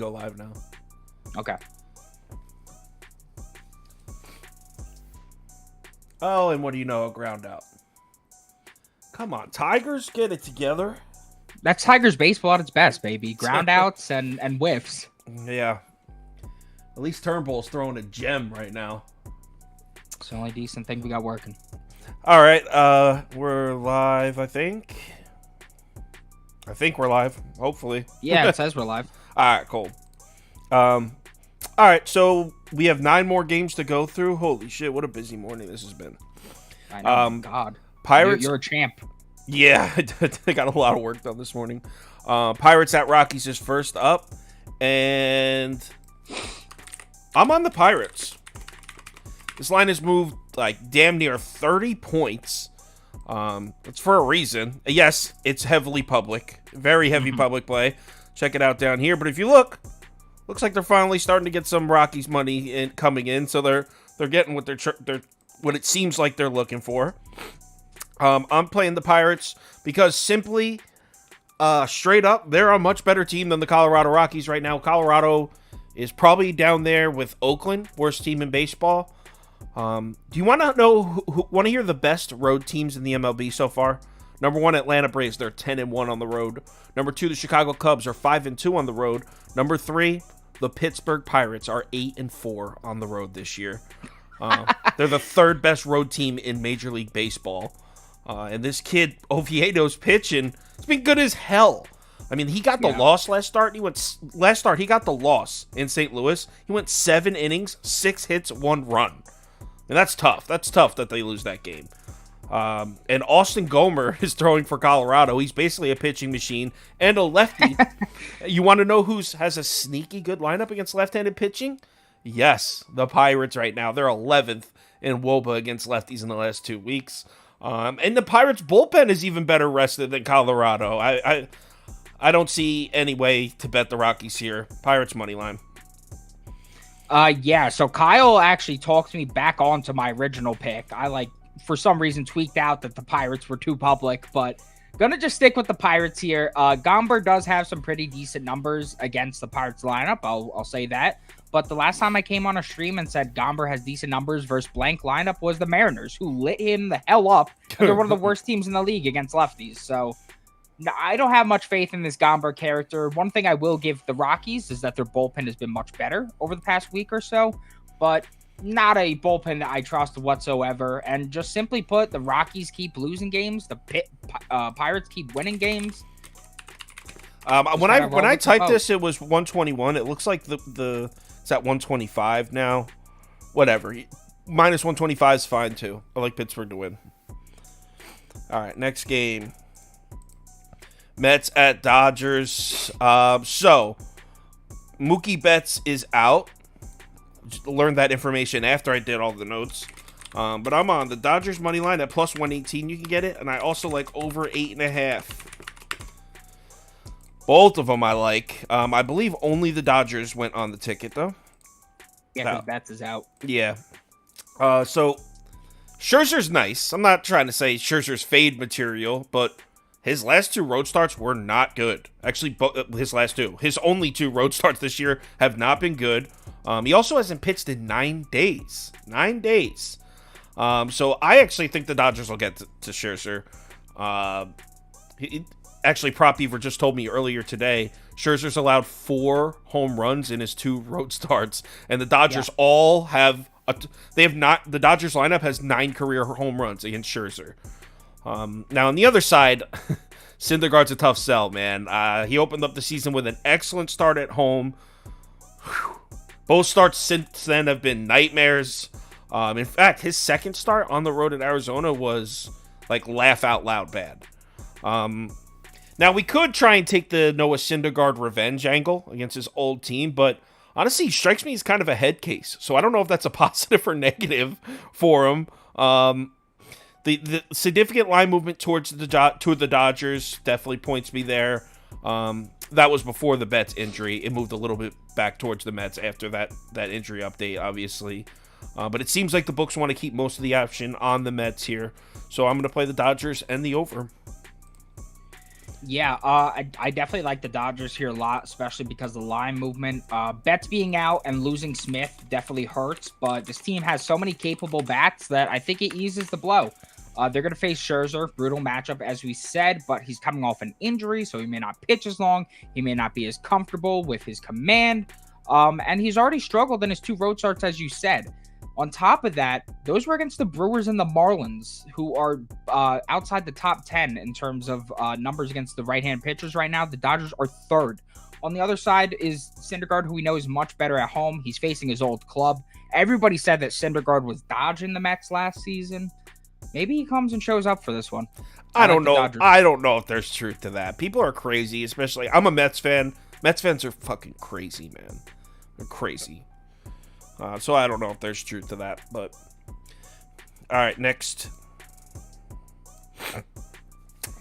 go live now. Okay. Oh, and what do you know? A ground out. Come on, Tigers, get it together. That's Tigers baseball at its best, baby. Ground outs and whiffs. Yeah. At least Turnbull's throwing a gem right now. It's the only decent thing we got working. All right, we're live, I think. I think we're live, hopefully. Yeah, it says we're live. All right, cool. All right, so we have 9 more games to go through. Holy shit, what a busy morning this has been. I know, God. Pirates. You're a champ. Yeah, I got a lot of work done this morning. Pirates at Rockies is first up, and I'm on the Pirates. This line has moved like damn near 30 points. It's for a reason. Yes, it's heavily public, very heavy public play. Check it out down here. But if you look, looks like they're finally starting to get some Rockies money coming in. So they're getting what what it seems like they're looking for. I'm playing the Pirates because simply, straight up, they're a much better team than the Colorado Rockies right now. Colorado is probably down there with Oakland, worst team in baseball. Do you want to know? Want to hear the best road teams in the MLB so far? Number 1, Atlanta Braves. They're 10-1 on the road. Number 2, the Chicago Cubs are 5-2 on the road. Number 3, the Pittsburgh Pirates are 8-4 on the road this year. They're the 3rd best road team in Major League Baseball. And this kid Oviedo's pitching. It's been good as hell. I mean, he got the loss last start. He got the loss in St. Louis. He went 7 innings, 6 hits, 1 run. And that's tough. That's tough that they lose that game. And Austin Gomer is throwing for Colorado. He's basically a pitching machine and a lefty. You want to know who has a sneaky good lineup against left-handed pitching? Yes, the Pirates right now. They're 11th in WOBA against lefties in the last 2 weeks. And the Pirates bullpen is even better rested than Colorado. I don't see any way to bet the Rockies here. Pirates money line. Yeah, so Kyle actually talked me back onto my original pick. I for some reason tweaked out that the Pirates were too public, but gonna just stick with the Pirates here. Gomber does have some pretty decent numbers against the Pirates lineup. I'll say that. But the last time I came on a stream and said Gomber has decent numbers versus blank lineup was the Mariners, who lit him the hell up. They're one of the worst teams in the league against lefties. So I don't have much faith in this Gomber character. One thing I will give the Rockies is that their bullpen has been much better over the past week or so, but not a bullpen that I trust whatsoever. And just simply put, the Rockies keep losing games. The Pirates keep winning games. When I typed this, it was 121. It looks like it's at 125 now. Whatever. Minus 125 is fine too. I like Pittsburgh to win. All right, next game. Mets at Dodgers. So Mookie Betts is out. Just learned that information after I did all the notes. But I'm on the Dodgers money line at plus 118. You can get it, and I also like over 8.5. Both of them I like. I believe only the Dodgers went on the ticket though. Yeah, because Betts is out. Yeah. So Scherzer's nice. I'm not trying to say Scherzer's fade material, but his last 2 road starts were not good. Actually, his last 2. His only 2 road starts this year have not been good. He also hasn't pitched in 9 days. 9 days. So I actually think the Dodgers will get to Scherzer. Actually, Prop Beaver just told me earlier today, Scherzer's allowed 4 home runs in his 2 road starts. And the Dodgers all have... the Dodgers lineup has 9 career home runs against Scherzer. Now, on the other side, Syndergaard's a tough sell, man. He opened up the season with an excellent start at home. Both starts since then have been nightmares. In fact, his second start on the road in Arizona was, like, laugh out loud bad. Now, we could try and take the Noah Syndergaard revenge angle against his old team, but honestly, he strikes me as kind of a head case. So I don't know if that's a positive or negative for him. The significant line movement towards the Dodgers definitely points me there. That was before the Betts injury. It moved a little bit back towards the Mets after that injury update, obviously. But it seems like the books want to keep most of the action on the Mets here. So I'm going to play the Dodgers and the over. Yeah, I definitely like the Dodgers here a lot, especially because the line movement. Betts being out and losing Smith definitely hurts, but this team has so many capable bats that I think it eases the blow. They're going to face Scherzer, brutal matchup, as we said, but he's coming off an injury, so he may not pitch as long. He may not be as comfortable with his command, and he's already struggled in his 2 road starts, as you said. On top of that, those were against the Brewers and the Marlins, who are outside the top 10 in terms of numbers against the right-hand pitchers right now. The Dodgers are 3rd. On the other side is Syndergaard, who we know is much better at home. He's facing his old club. Everybody said that Syndergaard was dodging the Mets last season. Maybe he comes and shows up for this one. I don't know. I don't know if there's truth to that. People are crazy, especially I'm a Mets fan. Mets fans are fucking crazy, man. They're crazy. So I don't know if there's truth to that, but all right, next.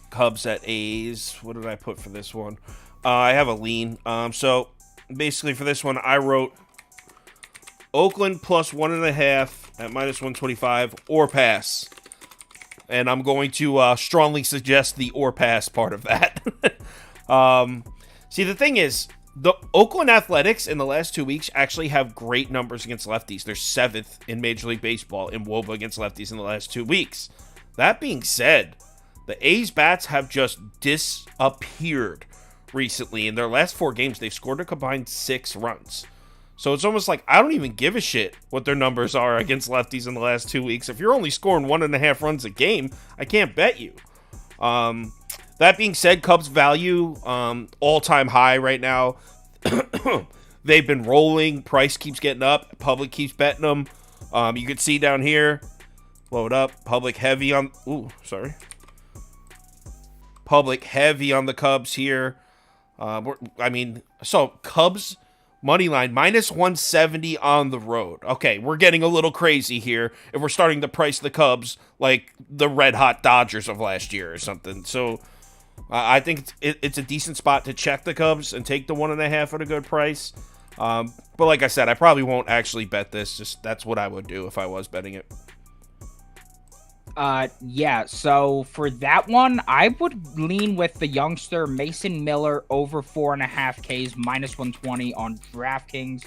Cubs at A's. What did I put for this one? I have a lean. So basically for this one, I wrote Oakland plus 1.5 at minus 125 or pass. And I'm going to strongly suggest the or pass part of that. See, the thing is, the Oakland Athletics in the last 2 weeks actually have great numbers against lefties. They're 7th in Major League Baseball in WOBA against lefties in the last 2 weeks. That being said, the A's bats have just disappeared recently. In their last 4 games, they've scored a combined 6 runs. So it's almost like I don't even give a shit what their numbers are against lefties in the last 2 weeks. If you're only scoring 1.5 runs a game, I can't bet you. That being said, Cubs value all-time high right now. They've been rolling. Price keeps getting up. Public keeps betting them. You can see down here. Load up. Public heavy on... Ooh, Public heavy on the Cubs here. So Cubs money line minus 170 on the road. Okay, we're getting a little crazy here if we're starting to price the Cubs like the red hot Dodgers of last year or something. So I think it's a decent spot to check the Cubs and take the 1.5 at a good price. But like I said, I probably won't actually bet this. Just that's what I would do if I was betting it. Yeah, so for that one, I would lean with the youngster Mason Miller over 4.5 Ks minus 120 on DraftKings.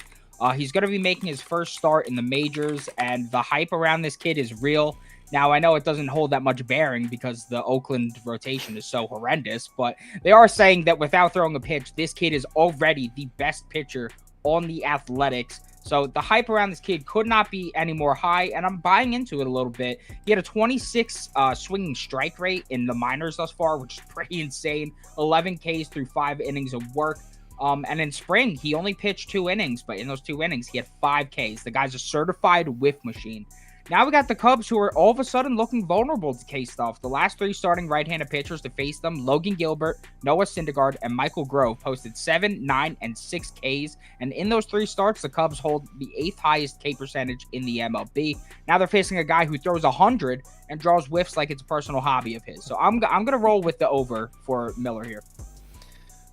He's going to be making his first start in the majors, and the hype around this kid is real. Now, I know it doesn't hold that much bearing because the Oakland rotation is so horrendous, but they are saying that without throwing a pitch, this kid is already the best pitcher on the Athletics. So the hype around this kid could not be any more high, and I'm buying into it a little bit. He had a 26 swinging strike rate in the minors thus far, which is pretty insane. 11 Ks through 5 innings of work. And in spring, he only pitched 2 innings, but in those 2 innings, he had 5 Ks. The guy's a certified whiff machine. Now we got the Cubs, who are all of a sudden looking vulnerable to K stuff. The last 3 starting right-handed pitchers to face them, Logan Gilbert, Noah Syndergaard, and Michael Grove, posted 7, 9, and 6 Ks. And in those 3 starts, the Cubs hold the 8th highest K percentage in the MLB. Now they're facing a guy who throws 100 and draws whiffs like it's a personal hobby of his. So I'm going to roll with the over for Miller here.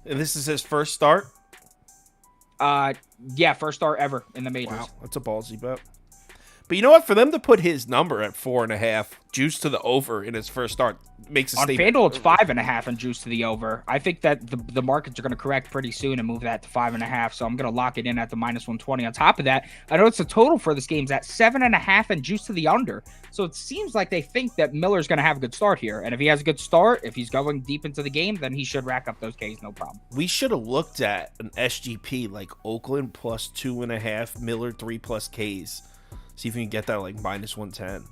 And this is his first start? Yeah, first start ever in the majors. Wow, that's a ballsy bet. But you know what? For them to put his number at 4.5, juice to the over in his first start makes a statement. On FanDuel, it's 5.5 and juice to the over. I think that the markets are going to correct pretty soon and move that to 5.5. So I'm going to lock it in at the minus 120. On top of that, I know it's the total for this game is at 7.5 and juice to the under. So it seems like they think that Miller's going to have a good start here. And if he has a good start, if he's going deep into the game, then he should rack up those Ks, no problem. We should have looked at an SGP like Oakland plus 2.5, Miller 3+ Ks. See if you can get that like minus 110.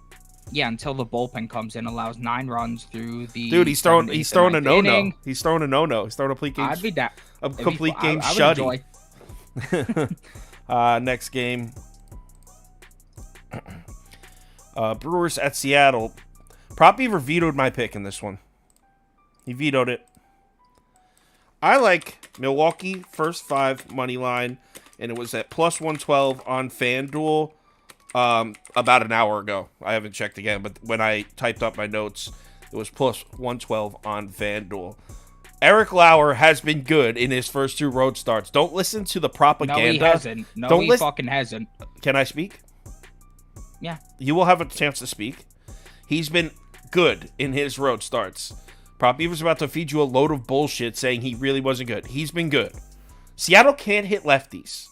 Yeah, until the bullpen comes in, allows 9 runs through the. Dude, he's throwing a no-no. He's throwing a no-no. He's throwing a complete game. I'd be down. A complete game shutty. Next game. Brewers at Seattle. Prop Beaver vetoed my pick in this one. He vetoed it. I like Milwaukee first 5 money line, and it was at plus 112 on FanDuel. About an hour ago. I haven't checked again, but when I typed up my notes, it was plus 112 on FanDuel. Eric Lauer has been good in his first 2 road starts. Don't listen to the propaganda. No, he hasn't. No, he fucking hasn't. Can I speak? Yeah. You will have a chance to speak. He's been good in his road starts. Prop Beaver's about to feed you a load of bullshit saying he really wasn't good. He's been good. Seattle can't hit lefties.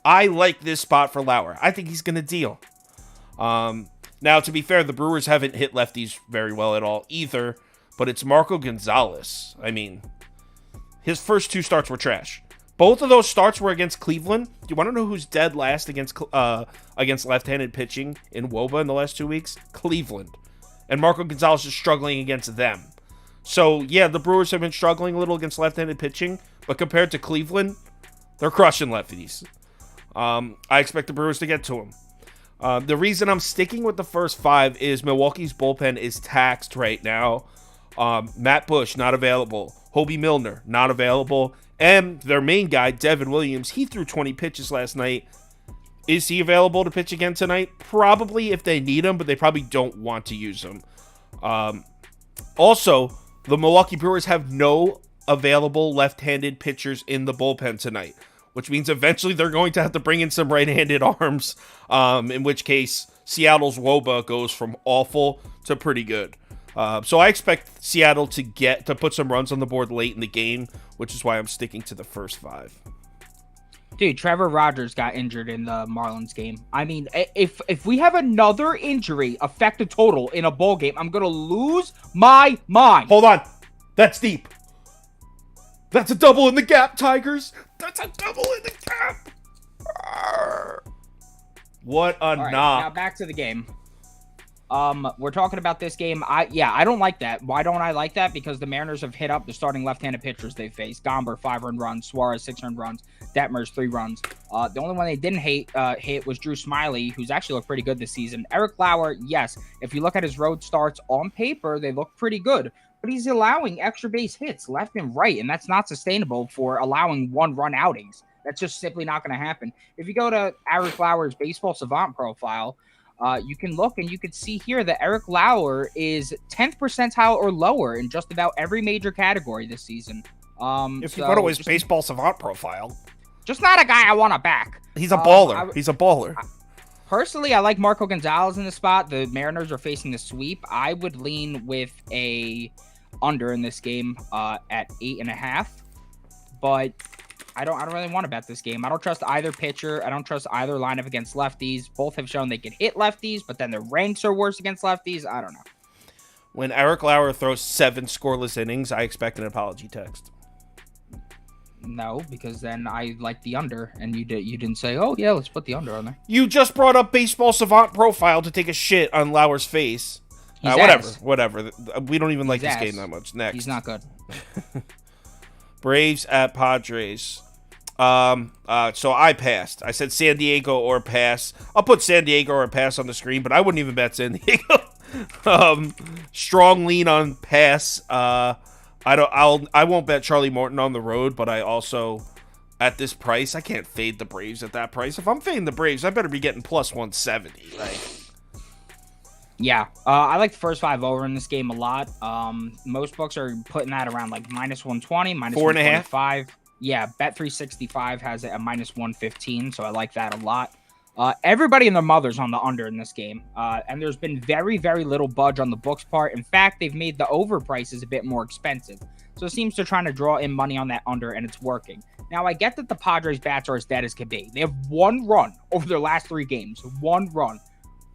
I like this spot for Lauer. I think he's going to deal. Now, to be fair, the Brewers haven't hit lefties very well at all either, but it's Marco Gonzalez. I mean, his first 2 starts were trash. Both of those starts were against Cleveland. Do you want to know who's dead last against left-handed pitching in WOBA in the last 2 weeks? Cleveland. And Marco Gonzalez is struggling against them. So, yeah, the Brewers have been struggling a little against left-handed pitching, but compared to Cleveland, they're crushing lefties. I expect the Brewers to get to him. The reason I'm sticking with the first 5 is Milwaukee's bullpen is taxed right now. Matt Bush, not available. Hobie Milner, not available. And their main guy, Devin Williams, he threw 20 pitches last night. Is he available to pitch again tonight? Probably if they need him, but they probably don't want to use him. Also, the Milwaukee Brewers have no available left-handed pitchers in the bullpen tonight, which means eventually they're going to have to bring in some right-handed arms, in which case Seattle's WOBA goes from awful to pretty good. So I expect Seattle to put some runs on the board late in the game, which is why I'm sticking to the first 5. Dude, Trevor Rogers got injured in the Marlins game. I mean, if we have another injury affect a total in a ball game, I'm going to lose my mind. Hold on. That's deep. That's a double in the gap, Tigers. That's a double in the gap. What a knock. Now back to the game. We're talking about this game. I don't like that. Why don't I like that? Because the Mariners have hit up the starting left-handed pitchers they faced. Gomber, 5 earned runs. Suarez, 6 earned runs. Detmers, 3 runs. The only one they didn't hit was Drew Smiley, who's actually looked pretty good this season. Eric Lauer, yes, if you look at his road starts on paper, they look pretty good. But he's allowing extra base hits left and right, and that's not sustainable for allowing 1-run outings. That's just simply not going to happen. If you go to Eric Lauer's Baseball Savant profile, you can look and you can see here that Eric Lauer is 10th percentile or lower in just about every major category this season. If you go to his Baseball Savant profile, just not a guy I want to back. He's a baller. He's a baller. Personally, I like Marco Gonzalez in the spot. The Mariners are facing the sweep. I would lean with a under in this game at 8.5, but I don't really want to bet this game. I don't trust either pitcher. I don't trust either lineup against lefties. Both have shown they can hit lefties, but then their ranks are worse against lefties. I don't know. When Eric Lauer throws 7 scoreless innings, I expect an apology text. No, because then I like the under, and you didn't say, oh, yeah, let's put the under on there. You just brought up Baseball Savant profile to take a shit on Lauer's face. Whatever. We don't even like this game that much. Next. He's not good. Braves at Padres. So I passed. I said San Diego or pass. I'll put San Diego or pass on the screen, but I wouldn't even bet San Diego. Strong lean on pass. I won't bet Charlie Morton on the road, but I also, at this price, I can't fade the Braves at that price. If I'm fading the Braves, I better be getting plus 170. Yeah, I like the first 5 over in this game a lot. Most books are putting that around like minus 120, minus 4.5. Yeah, Bet365 has it at minus 115, so I like that a lot. Everybody and their mother's on the under in this game, and there's been very, very little budge on the books part. In fact, they've made the over prices a bit more expensive, so it seems they're trying to draw in money on that under, and it's working. Now, I get that the Padres' bats are as dead as can be. They have 1 run over their last 3 games, 1 run.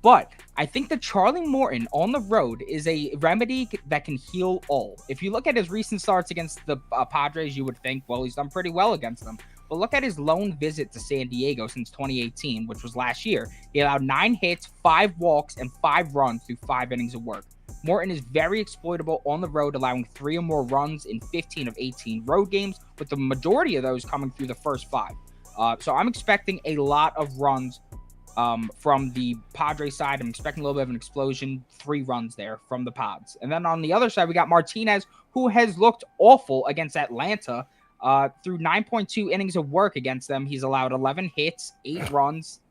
But I think that Charlie Morton on the road is a remedy that can heal all. If you look at his recent starts against the Padres, you would think, well, he's done pretty well against them. But look at his lone visit to San Diego since 2018, which was last year. He allowed 9 hits, 5 walks, and 5 runs through 5 innings of work. Morton is very exploitable on the road, allowing 3 or more runs in 15 of 18 road games, with the majority of those coming through the first 5. So I'm expecting a lot of runs from the Padres side. I'm expecting a little bit of an explosion, 3 runs there from the Pods. And then on the other side, we got Martinez, who has looked awful against Atlanta. Through 9.2 innings of work against them, he's allowed 11 hits, 8 runs,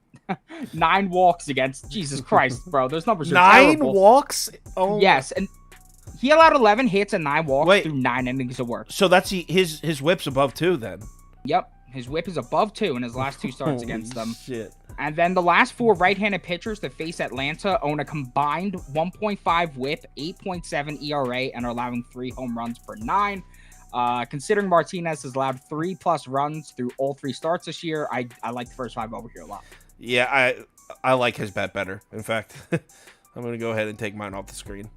9 walks against. Jesus Christ, bro. Those numbers are 9 terrible. walks? Oh. Yes, and he allowed 11 hits and 9 walks through 9 innings of work. So that's his whip's above 2 then. Yep. His whip is above 2 in his last 2 starts against them. Shit. And then the last 4 right-handed pitchers that face Atlanta own a combined 1.5 whip, 8.7 ERA, and are allowing 3 home runs per 9. Considering Martinez has allowed 3+ runs through all 3 starts this year, I like the first 5 over here a lot. Yeah, I like his bet better. In fact, I'm going to go ahead and take mine off the screen.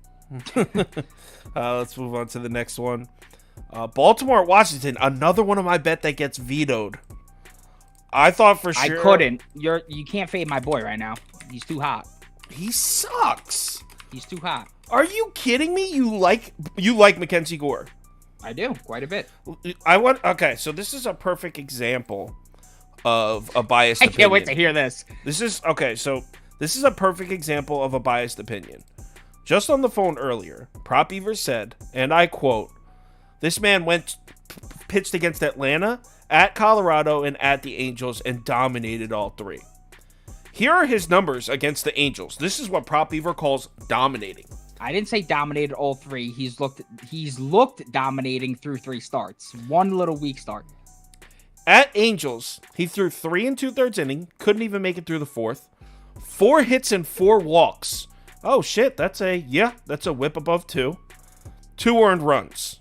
Let's move on to the next one. Baltimore at Washington, another one of my bet that gets vetoed. I thought for sure. I couldn't. You can't fade my boy right now. He's too hot. He sucks. He's too hot. Are you kidding me? You like Mackenzie Gore? I do quite a bit. Okay, so this is a perfect example of a biased opinion. I can't wait to hear this. This is a perfect example of a biased opinion. Just on the phone earlier, Prop Beaver said, and I quote, "This man pitched against Atlanta, at Colorado, and at the Angels and dominated all 3. Here are his numbers against the Angels. This is what Prop Beaver calls dominating. I didn't say dominated all 3. He's looked dominating through 3 starts. 1 little weak start. At Angels, he threw 3 2/3 inning, couldn't even make it through the 4th. 4 hits and 4 walks. Oh shit, that's a whip above 2. 2 earned runs.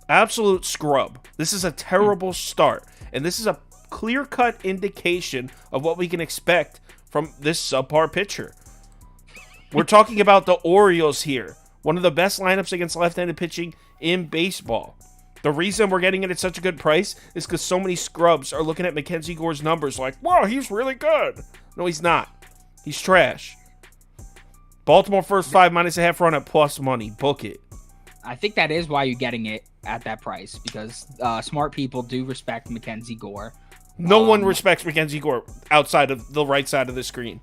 Absolute scrub. This is a terrible start, and this is a clear-cut indication of what we can expect from this subpar pitcher. We're talking about the Orioles here, one of the best lineups against left-handed pitching in baseball. The reason we're getting it at such a good price is because so many scrubs are looking at Mackenzie Gore's numbers like, wow, he's really good. No, he's not. He's trash. Baltimore first 5 -1/2 run at plus money. Book it. I think that is why you're getting it at that price, because smart people do respect Mackenzie Gore. No one respects Mackenzie Gore outside of the right side of the screen.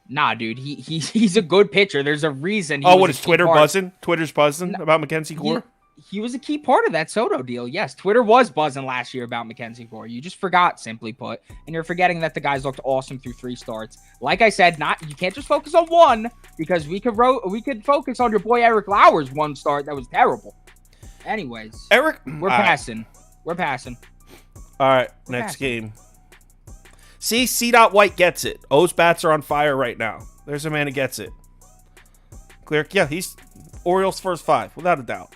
Nah, dude, he's a good pitcher. There's a reason. What is Twitter buzzing? Twitter's buzzing about Mackenzie Gore? He was a key part of that Soto deal. Yes, Twitter was buzzing last year about Mackenzie Gore. You just forgot, simply put, and you're forgetting that the guys looked awesome through 3 starts. Like I said, you can't just focus on 1, because we could focus on your boy Eric Lauer's 1 start that was terrible. Anyways, we're passing. We're passing. All right, next game. See, C. White gets it. O's bats are on fire right now. There's a man who gets it. Clear. Yeah, he's Orioles first 5, without a doubt.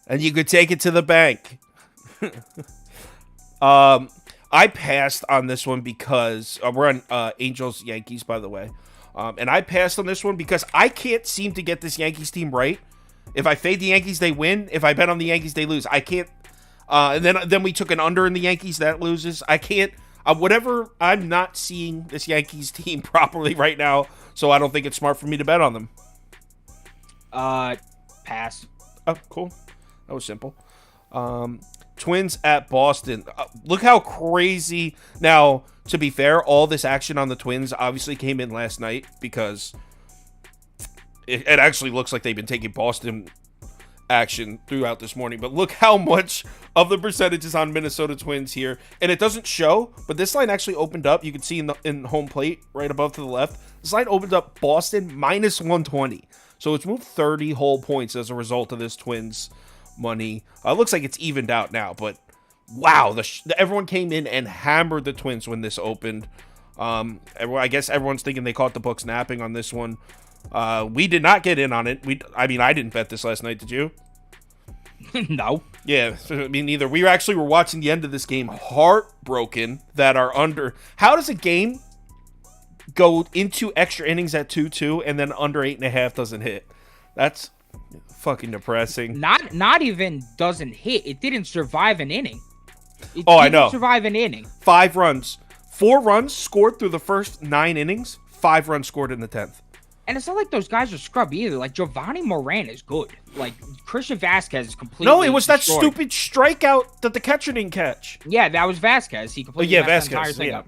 And you could take it to the bank. I passed on this one because we're on Angels-Yankees, by the way. And I passed on this one because I can't seem to get this Yankees team right. If I fade the Yankees, they win. If I bet on the Yankees, they lose. I can't. And then we took an under in the Yankees. That loses. I can't. I'm not seeing this Yankees team properly right now, so I don't think it's smart for me to bet on them. Pass. Oh, cool. That was simple. Twins at Boston. Look how crazy. Now, to be fair, all this action on the Twins obviously came in last night because it actually looks like they've been taking Boston action throughout this morning. But look how much of the percentage is on Minnesota Twins here. And it doesn't show, but this line actually opened up. You can see in home plate right above to the left. This line opened up Boston -120. So it's moved 30 whole points as a result of this Twins money. Looks like it's evened out now, but wow, everyone came in and hammered the Twins when this opened. I guess everyone's thinking they caught the books napping on this one. We did not get in on it. I didn't bet this last night. Did you? No. Yeah, me neither. We were watching the end of this game, heartbroken that our under. How does a game go into extra innings at 2-2 and then under 8.5 doesn't hit? That's fucking depressing. Not even doesn't hit. It didn't survive an inning. I know. Survive an inning. 5 runs. 4 runs scored through the first 9 innings. 5 runs scored in the 10th. And it's not like those guys are scrub either. Like, Giovanni Moran is good. Like, Christian Vasquez is completely No, it was destroyed. that stupid strikeout that the catcher didn't catch. Yeah, that was Vasquez. He completely messed the entire thing up.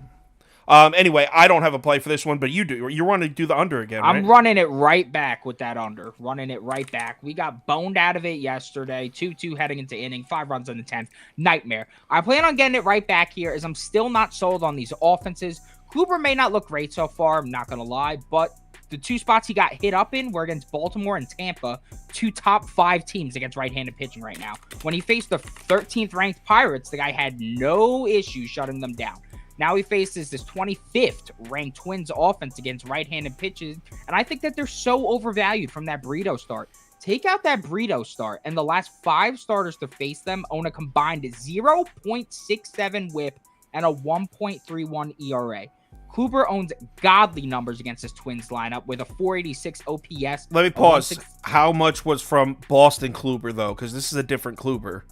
Anyway, I don't have a play for this one, but you do. You want to do the under again, right? I'm running it right back with that under. Running it right back. We got boned out of it yesterday. 2-2 heading into inning. 5 runs in the 10th. Nightmare. I plan on getting it right back here as I'm still not sold on these offenses. Kluber may not look great so far, I'm not going to lie, but The two spots he got hit up in were against Baltimore and Tampa, two top 5 teams against right-handed pitching right now. When he faced the 13th ranked Pirates, the guy had no issue shutting them down. Now he faces this 25th ranked Twins offense against right-handed pitches, and I think that they're so overvalued from that Brito start. Take out that Brito start, and the last 5 starters to face them own a combined 0.67 whip and a 1.31 ERA. Kluber owns godly numbers against this Twins lineup with a 486 OPS. Let me pause. How much was from Boston Kluber, though? Because this is a different Kluber.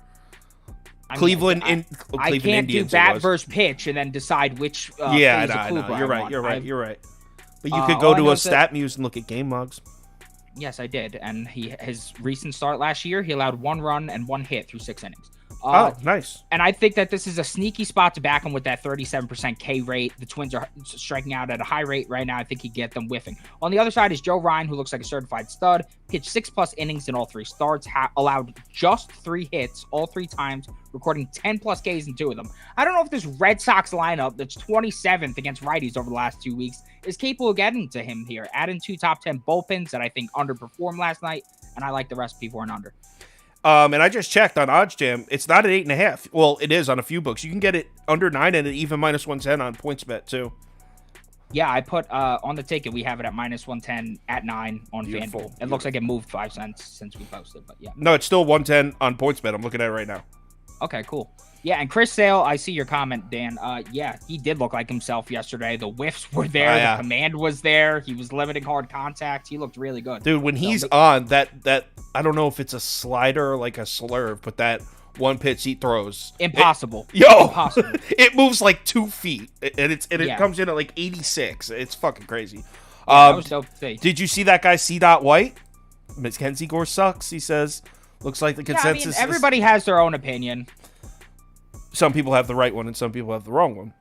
Cleveland I can't Indians, do bat versus pitch and then decide which phase of Kluber You're I right. want. You're right. But you could go to a stat muse and look at game logs. Yes, I did. And his recent start last year, he allowed 1 run and 1 hit through 6 innings. Nice. And I think that this is a sneaky spot to back him with that 37% K rate. The Twins are striking out at a high rate right now. I think he'd get them whiffing. On the other side is Joe Ryan, who looks like a certified stud. Pitched 6+ innings in all 3 starts. Allowed just 3 hits all 3 times, recording 10+ Ks in 2 of them. I don't know if this Red Sox lineup that's 27th against righties over the last 2 weeks is capable of getting to him here. Adding 2 top 10 bullpens that I think underperformed last night, and I like the recipe for an under. And I just checked on OddsJam. It's not at 8.5. Well, it is on a few books. You can get it under 9 and even -110 on PointsBet too. Yeah, I put on the ticket. We have it at -110 at 9 on FanDuel. It looks like it moved 5 cents since we posted, but yeah. No, it's still 110 on PointsBet. I'm looking at it right now. Okay, cool. Yeah, and Chris Sale, I see your comment, Dan. Yeah, he did look like himself yesterday. The whiffs were there. The command was there. He was limiting hard contact. He looked really good. Dude, when he's on, that I don't know if it's a slider or like a slurve, but that one pitch he throws. Impossible. Impossible. It moves like 2 feet, and it comes in at like 86. It's fucking crazy. Yeah, that was dope to see. Did you see that guy, C. White? Mackenzie Gore sucks, he says. Looks like the consensus. Yeah, I mean, everybody has their own opinion. Some people have the right one and some people have the wrong one.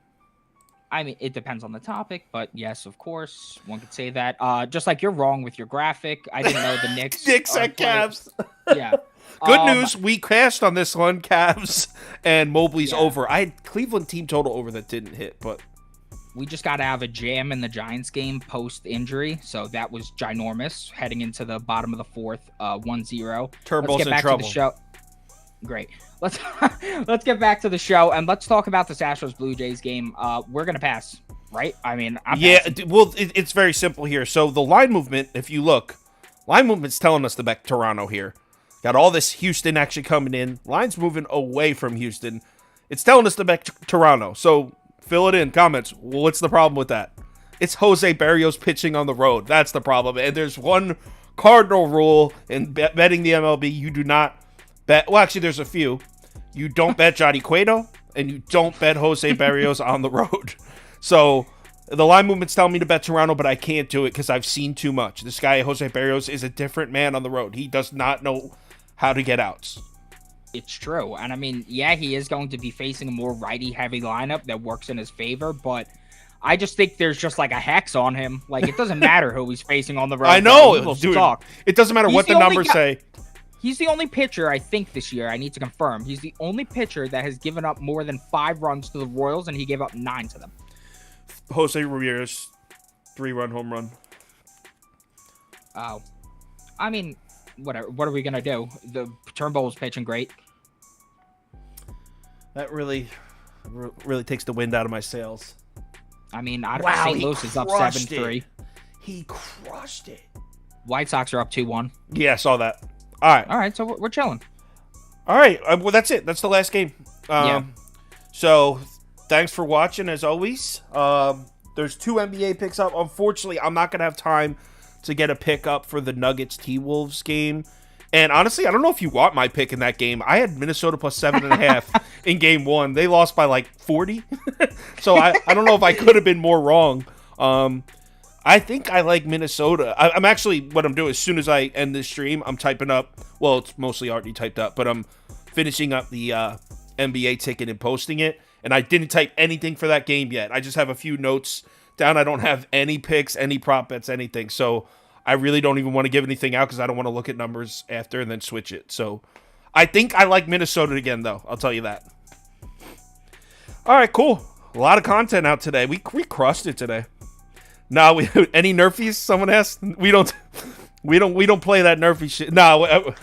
I mean, it depends on the topic, but yes, of course, one could say that. Just like you're wrong with your graphic. I didn't know the Knicks. Knicks at Cavs. Yeah. Good news, we cashed on this one, Cavs and Mobley's over. I had Cleveland team total over that didn't hit, but we just got to have a jam in the Giants game post-injury, so that was ginormous heading into the bottom of the 4th, 1-0. Turbo's in trouble. To the show. Great. Let's get back to the show, and let's talk about this Astros Blue Jays game. We're gonna pass, right? I mean, it's very simple here. So the line movement, if you look, line movement's telling us to back Toronto here. Got all this Houston action coming in. Line's moving away from Houston. It's telling us to back Toronto. So fill it in comments. Well, what's the problem with that? It's Jose Barrios pitching on the road. That's the problem. And there's one cardinal rule in betting the MLB: you do not bet. Well, actually, there's a few. You don't bet Johnny Cueto, and you don't bet Jose Barrios on the road. So the line movement's telling me to bet Toronto, but I can't do it because I've seen too much. This guy, Jose Barrios, is a different man on the road. He does not know how to get outs. It's true. And I mean, yeah, he is going to be facing a more righty-heavy lineup that works in his favor, but I just think there's just like a hex on him. Like, it doesn't matter who he's facing on the road. I know, dude. It doesn't matter what the numbers say. He's the only pitcher, I think, this year, I need to confirm, he's the only pitcher that has given up more than 5 runs to the Royals, and he gave up 9 to them. Jose Ramirez, 3-run home run. Oh. I mean, whatever. What are we going to do? The Turnbull was pitching great. That really takes the wind out of my sails. I mean, St. Louis is up 7-3. He crushed it. White Sox are up 2-1. Yeah, I saw that. All right, so we're chilling. All right, well, that's it. That's the last game. So, thanks for watching, as always. There's 2 NBA picks up. Unfortunately, I'm not going to have time to get a pick up for the Nuggets T-Wolves game. And honestly, I don't know if you want my pick in that game. I had Minnesota plus 7.5 in game 1. They lost by like 40. So, I don't know if I could have been more wrong. I think I like Minnesota. I'm actually, what I'm doing, as soon as I end this stream, I'm typing up, well, it's mostly already typed up, but I'm finishing up the NBA ticket and posting it, and I didn't type anything for that game yet. I just have a few notes down. I don't have any picks, any prop bets, anything, so I really don't even want to give anything out because I don't want to look at numbers after and then switch it. So I think I like Minnesota again, though. I'll tell you that. All right, cool. A lot of content out today. We crushed it today. No, any Nerfies? Someone asked. We don't play that Nerfy shit. No.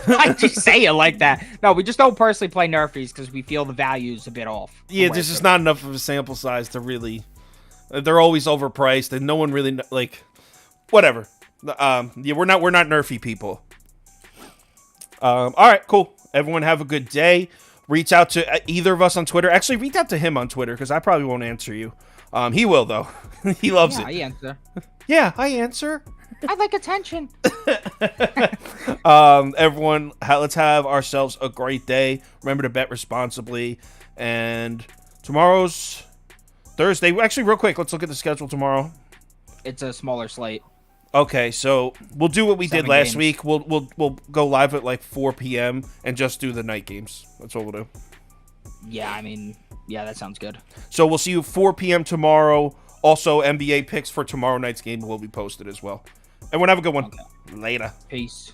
Why'd you say it like that? No, we just don't personally play Nerfies because we feel the value's a bit off. Yeah, there's just not enough of a sample size to really. They're always overpriced, and no one really like. Whatever. Yeah, we're not Nerfy people. All right, cool. Everyone have a good day. Reach out to either of us on Twitter. Actually, reach out to him on Twitter because I probably won't answer you. He will though. He loves it. I answer. Yeah, I answer. I like attention. Everyone, let's have ourselves a great day. Remember to bet responsibly. And tomorrow's Thursday. Actually, real quick, let's look at the schedule tomorrow. It's a smaller slate. Okay, so we'll do what we did last games. week. We'll go live at like 4 p.m. and just do the night games. That's what we'll do. Yeah, I mean, yeah, that sounds good. So we'll see you 4 p.m. tomorrow. Also, NBA picks for tomorrow night's game will be posted as well. Everyone have a good one. Okay. Later. Peace.